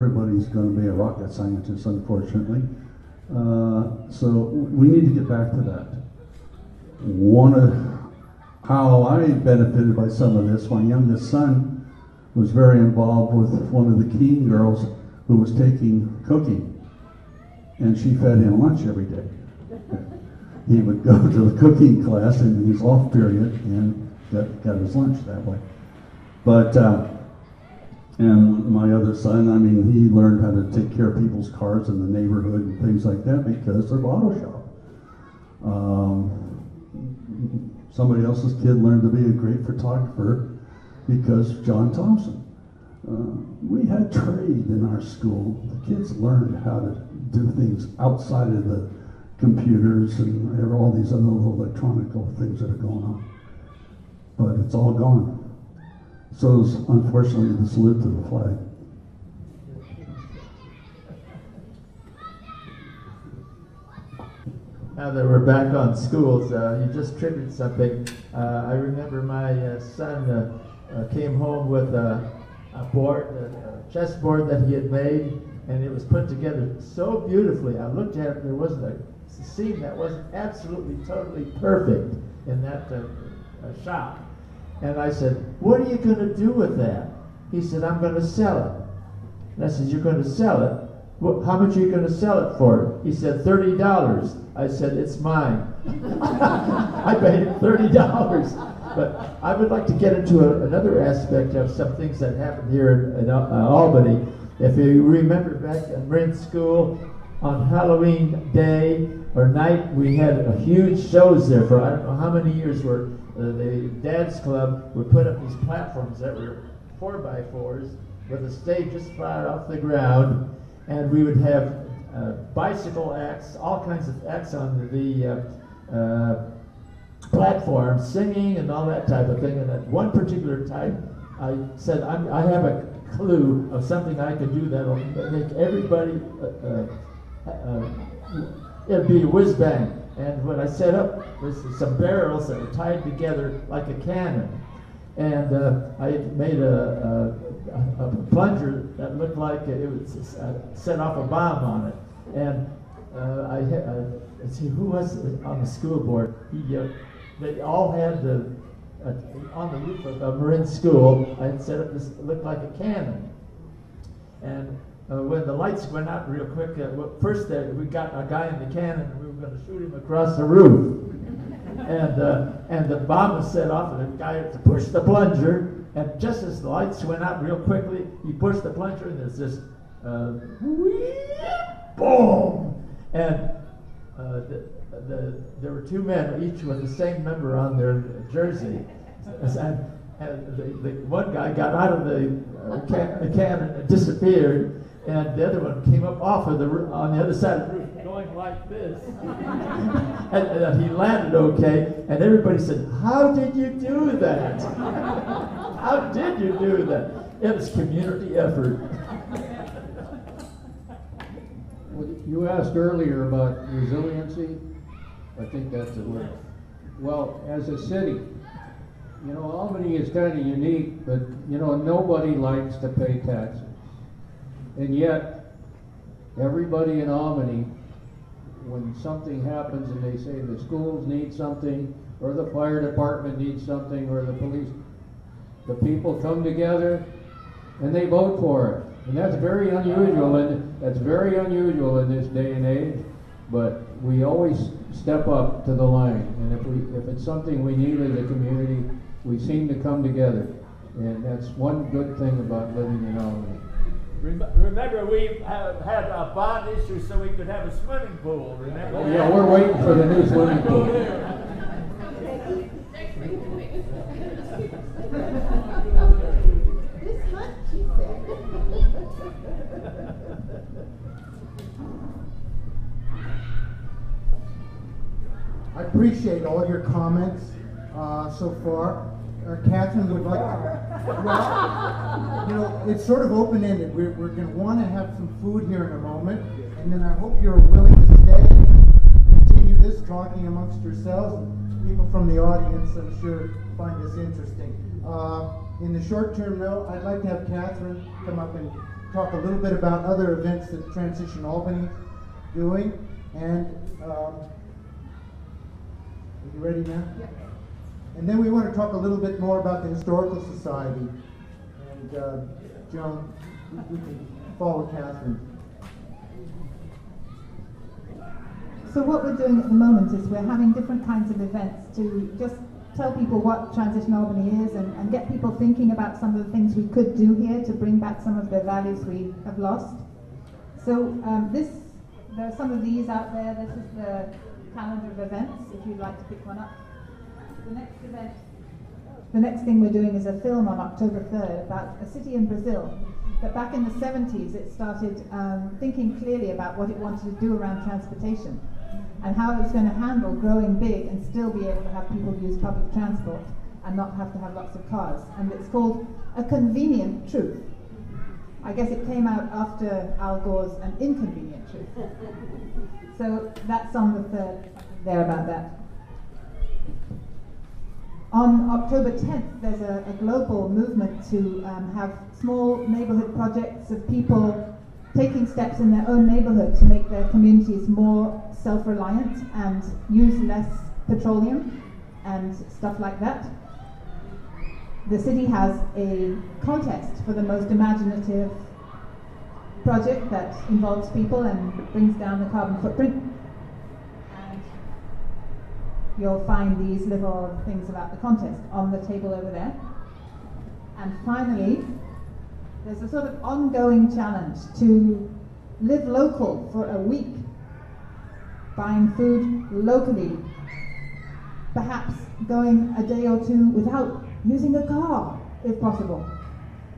everybody's going to be a rocket scientist, unfortunately. So we need to get back to that. One of how I benefited by some of this, my youngest son was very involved with one of the Keene girls who was taking cooking, and she fed him lunch every day. He would go to the cooking class in his off period and got his lunch that way. But and my other son, I mean, he learned how to take care of people's cars in the neighborhood and things like that because they're auto shop. Somebody else's kid learned to be a great photographer because John Thompson. We had trade in our school. The kids learned how to do things outside of the computers and all these other little electronic things that are going on. But it's all gone. So is, unfortunately, the salute to the flag. Now that we're back on schools, you just triggered something. I remember my son came home with a chessboard that he had made, and it was put together so beautifully. I looked at it, there wasn't a seam that wasn't absolutely, totally perfect in that shop. And I said, "What are you going to do with that?" He said, "I'm going to sell it." And I said, "You're going to sell it? Well, how much are you going to sell it for?" He said, $30. I said, "It's mine." I paid him $30. But I would like to get into another aspect of some things that happened here in Albany. If you remember back in Marin School, on Halloween day or night, we had huge shows there for I don't know how many years where the Dad's Club would put up these platforms that were 4x4s with a stage just far off the ground, and we would have bicycle acts, all kinds of acts on the platform, singing and all that type of thing. And at one particular time, I said, I have a clue of something I can do that'll make everybody, it'll be a whiz bang. And what I set up was some barrels that were tied together like a cannon. And I made a plunger that looked like it would set off a bomb on it. And let's see, who was on the school board? They all had on the roof of Marin School, I had set up this, it looked like a cannon. And when the lights went out real quick, first we got a guy in the cannon and we were going to shoot him across the roof. And the bomb was set off and the guy had to push the plunger, and just as the lights went out real quickly, he pushed the plunger and there's this boom! And there were two men, each with the same number on their jersey. And the one guy got out of the cannon and disappeared, and the other one came up off of on the other side of the roof, going like this. and he landed okay, and everybody said, "How did you do that? How did you do that?" It was community effort. Well, you asked earlier about resiliency. I think that's the word. Well, as a city, you know, Albany is kind of unique, but, you know, nobody likes to pay taxes. And yet, everybody in Albany, when something happens and they say the schools need something, or the fire department needs something, or the police, the people come together and they vote for it. And that's very unusual, and that's very unusual in this day and age, but we always step up to the line. And if it's something we need as a community, we seem to come together. And that's one good thing about living in Albany. Remember, we had a bond issue so we could have a swimming pool, remember? Oh, yeah, we're waiting for the new swimming pool. This month, she said. I appreciate all your comments so far. Catherine would like to, well, you know, it's sort of open-ended. We're going to want to have some food here in a moment, and then I hope you're willing to stay and continue this talking amongst yourselves. People from the audience, I'm sure, find this interesting. In the short term, though, I'd like to have Catherine come up and talk a little bit about other events that Transition Albany is doing. And are you ready now? Yeah. And then we want to talk a little bit more about the Historical Society. And Joan, we can follow Catherine. So what we're doing at the moment is we're having different kinds of events to just tell people what Transition Albany is and get people thinking about some of the things we could do here to bring back some of the values we have lost. So there are some of these out there. This is the calendar of events, if you'd like to pick one up. The next thing we're doing is a film on October 3rd about a city in Brazil that back in the 70s it started thinking clearly about what it wanted to do around transportation and how it was going to handle growing big and still be able to have people use public transport and not have to have lots of cars. And it's called A Convenient Truth. I guess it came out after Al Gore's An Inconvenient Truth. So that's on the 3rd, there about that. On October 10th, there's a global movement to have small neighborhood projects of people taking steps in their own neighborhood to make their communities more self-reliant and use less petroleum and stuff like that. The city has a contest for the most imaginative project that involves people and brings down the carbon footprint. You'll find these little things about the contest on the table over there. And finally, there's a sort of ongoing challenge to live local for a week, buying food locally, perhaps going a day or two without using a car, if possible.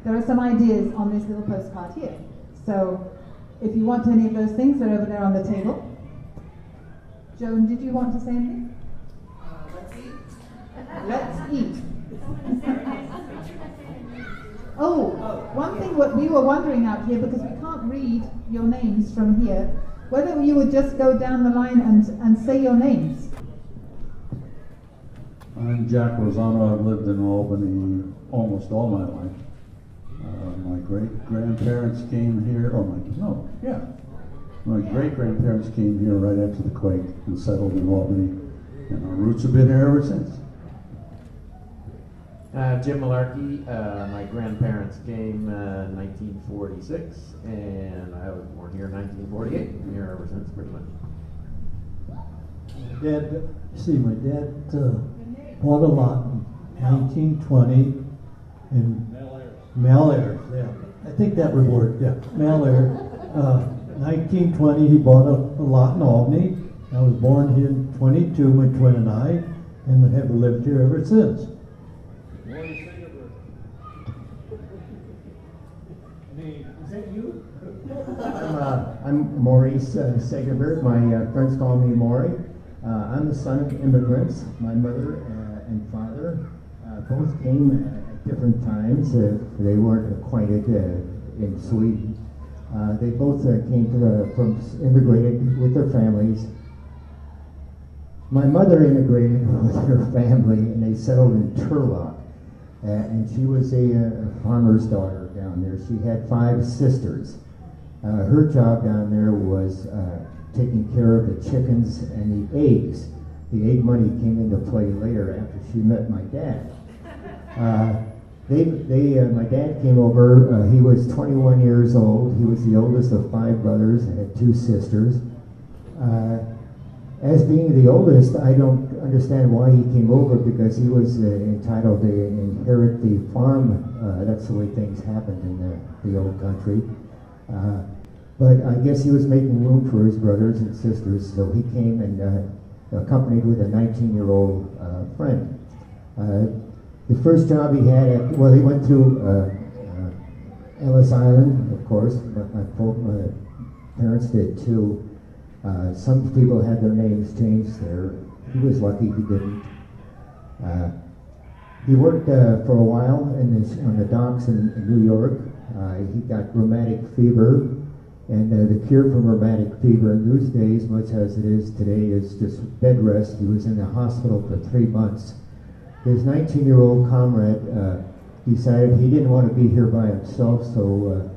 There are some ideas on this little postcard here. So if you want any of those things, they're over there on the table. Joan, did you want to say anything? Let's eat. Oh, one thing what we were wondering out here, because we can't read your names from here, whether you would just go down the line and say your names. I'm Jack Rosano. I've lived in Albany almost all my life. My great-grandparents came here, my great-grandparents came here right after the quake and settled in Albany, and our roots have been here ever since. Jim Malarkey, my grandparents came in 1946, and I was born here in 1948. I'm here ever since, pretty much. My dad bought a lot in 1920 in Malair. Yeah, I think that was word. Yeah, Malair. 1920, he bought a lot in Albany. I was born here in 22, my twin and I, and have lived here ever since. Is that you? I'm Maurice Segerberg. My friends call me Maury. I'm the son of immigrants. My mother and father both came at different times. They weren't acquainted in Sweden. They both immigrated with their families. My mother immigrated with her family, and they settled in Turlock. And she was a farmer's daughter down there. She had 5 sisters. Her job down there was taking care of the chickens and the eggs. The egg money came into play later after she met my dad. My dad came over. He was 21 years old. He was the oldest of 5 brothers and had 2 sisters. As being the oldest, I don't understand why he came over, because he was entitled to inherit the farm. That's the way things happened in the old country. But I guess he was making room for his brothers and sisters, so he came and accompanied with a 19-year-old friend. The first job he had, he went to Ellis Island, of course, but my parents did too. Some people had their names changed there. He was lucky he didn't. He worked for a while on the docks in New York. He got rheumatic fever, and the cure for rheumatic fever in those days, much as it is today, is just bed rest. He was in the hospital for 3 months. His 19-year-old comrade decided he didn't want to be here by himself, so